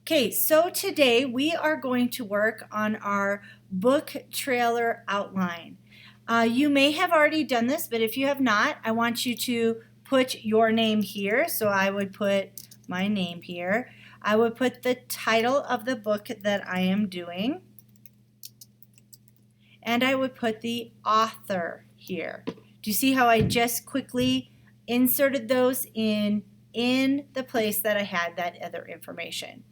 Okay, so today we are going to work on our book trailer outline. You may have already done this, but if you have not, I want you to put your name here. So I would put my name here. I would put the title of the book that I am doing. And I would put the author here. Do you see how I just quickly inserted those in the place that I had that other information?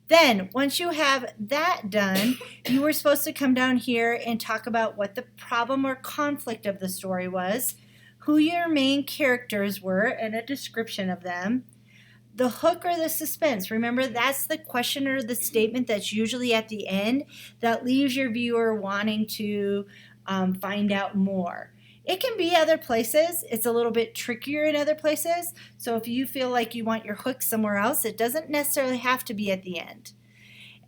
Then once you have that done, you were supposed to come down here and talk about what the problem or conflict of the story was, who your main characters were and a description of them, the hook or the suspense. Remember, that's the question or the statement that's usually at the end that leaves your viewer wanting to find out more. It can be other places. It's a little bit trickier in other places. So if you feel like you want your hook somewhere else, it doesn't necessarily have to be at the end.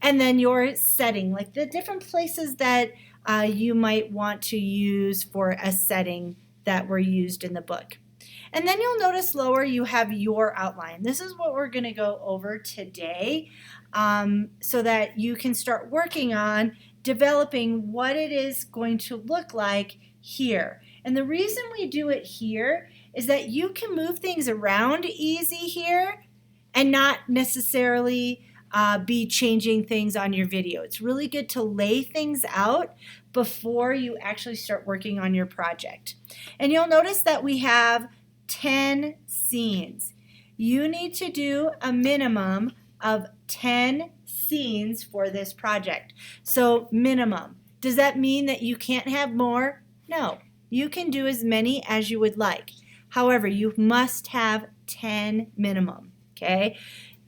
And then your setting, like the different places that you might want to use for a setting that were used in the book. And then you'll notice lower you have your outline. This is what we're going to go over today so that you can start working on developing what it is going to look like here. And the reason we do it here is that you can move things around easy here and not necessarily be changing things on your video. It's really good to lay things out before you actually start working on your project. And you'll notice that we have 10 scenes. You need to do a minimum of 10 scenes for this project. So minimum. Does that mean that you can't have more? No. You can do as many as you would like. However, you must have 10 minimum, okay?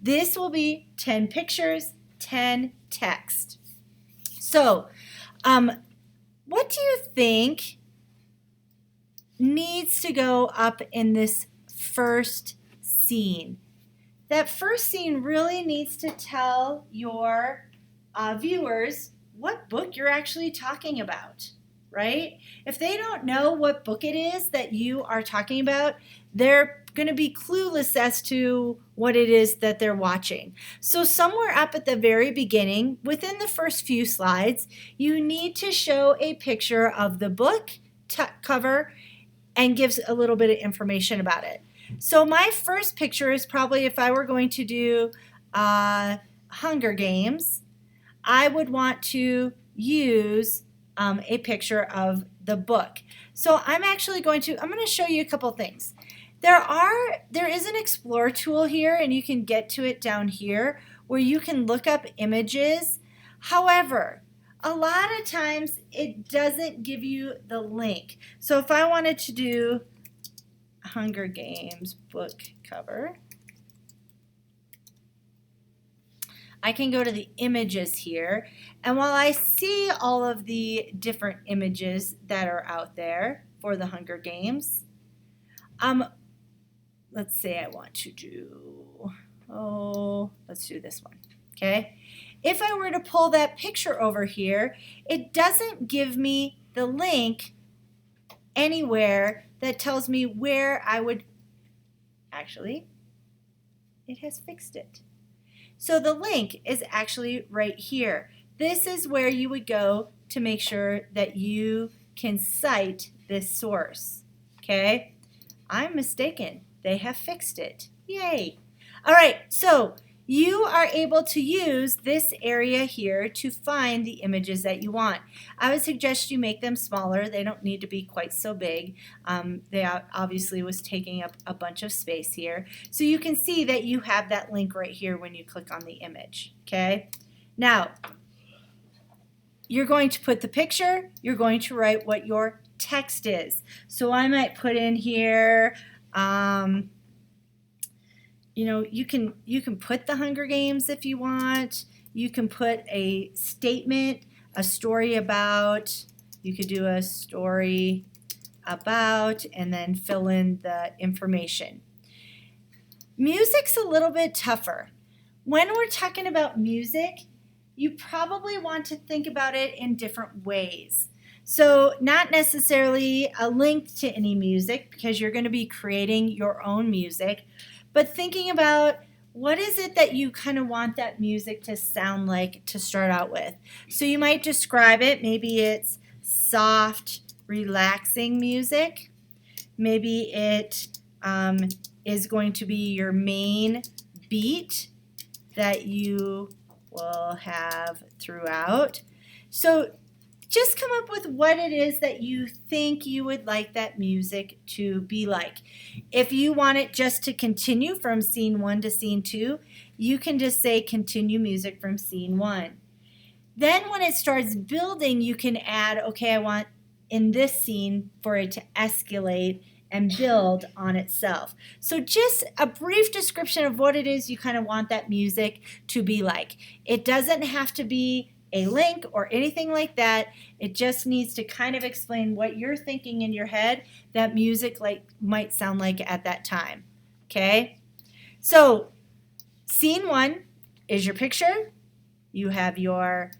This will be 10 pictures, 10 text. So, what do you think needs to go up in this first scene? That first scene really needs to tell your viewers what book you're actually talking about, right? If they don't know what book it is that you are talking about, they're going to be clueless as to what it is that they're watching. So somewhere up at the very beginning, within the first few slides, you need to show a picture of the book cover and gives a little bit of information about it. So my first picture is probably if I were going to do Hunger Games, I would want to use a picture of the book. So I'm going to show you a couple things. There is an Explore tool here, and you can get to it down here where you can look up images. However, a lot of times it doesn't give you the link. So if I wanted to do Hunger Games book cover, I can go to the images here, and while I see all of the different images that are out there for the Hunger Games, let's say I want to do, let's do this one, okay? If I were to pull that picture over here, it doesn't give me the link anywhere that tells me where I would, actually, it has fixed it. So the link is actually right here. This is where you would go to make sure that you can cite this source, okay? I'm mistaken. They have fixed it. Yay. All right, so you are able to use this area here to find the images that you want. I would suggest you make them smaller. They don't need to be quite so big. They obviously was taking up a bunch of space here. So you can see that you have that link right here when you click on the image, okay? Now, you're going to put the picture, you're going to write what your text is. So I might put in here, you know, you can put the Hunger Games if you want. You can put a statement, a story about. You could do a story about and then fill in the information. Music's a little bit tougher. When we're talking about music, you probably want to think about it in different ways. So not necessarily a link to any music because you're going to be creating your own music, but thinking about what is it that you kind of want that music to sound like to start out with? So you might describe it. Maybe it's soft, relaxing music. Maybe it is going to be your main beat that you will have throughout. So just come up with what it is that you think you would like that music to be like. If you want it just to continue from scene 1 to scene 2, you can just say continue music from scene 1. Then when it starts building, you can add, okay, I want in this scene for it to escalate and build on itself. So just a brief description of what it is you kind of want that music to be like. It doesn't have to be a link or anything like that. It just needs to kind of explain what you're thinking in your head that music might sound like at that time. Okay? So scene 1 is your picture. You have your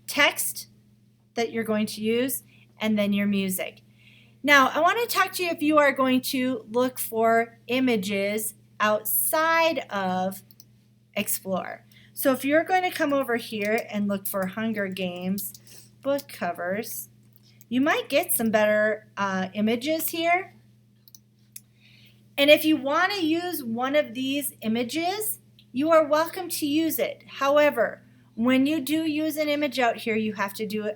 text that you're going to use, and then your music. Now, I want to talk to you if you are going to look for images outside of Explore. So if you're going to come over here and look for Hunger Games book covers, you might get some better images here. And if you want to use one of these images, you are welcome to use it. However, when you do use an image out here, you have to do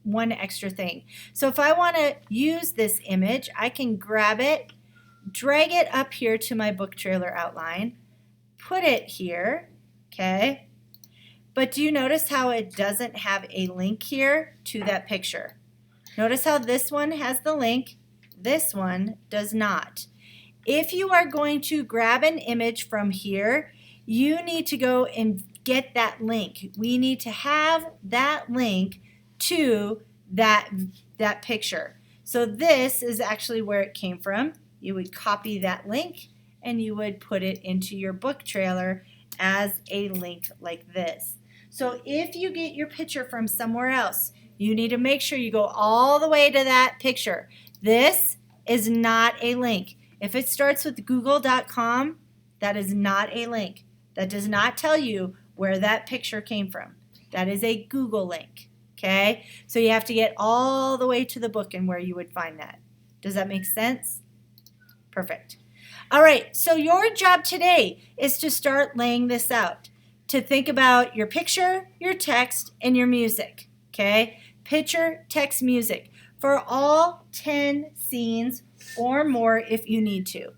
one extra thing. So if I want to use this image, I can grab it, drag it up here to my book trailer outline, put it here, okay? But do you notice how it doesn't have a link here to that picture? Notice how this one has the link, this one does not. If you are going to grab an image from here, you need to go and get that link. We need to have that link to that picture. So this is actually where it came from. You would copy that link and you would put it into your book trailer as a link like this. So if you get your picture from somewhere else, you need to make sure you go all the way to that picture. This is not a link. If it starts with google.com, that is not a link. That does not tell you where that picture came from. That is a Google link, okay? So you have to get all the way to the book and where you would find that. Does that make sense? Perfect. All right, so your job today is to start laying this out, to think about your picture, your text, and your music, okay? Picture, text, music for all 10 scenes or more if you need to.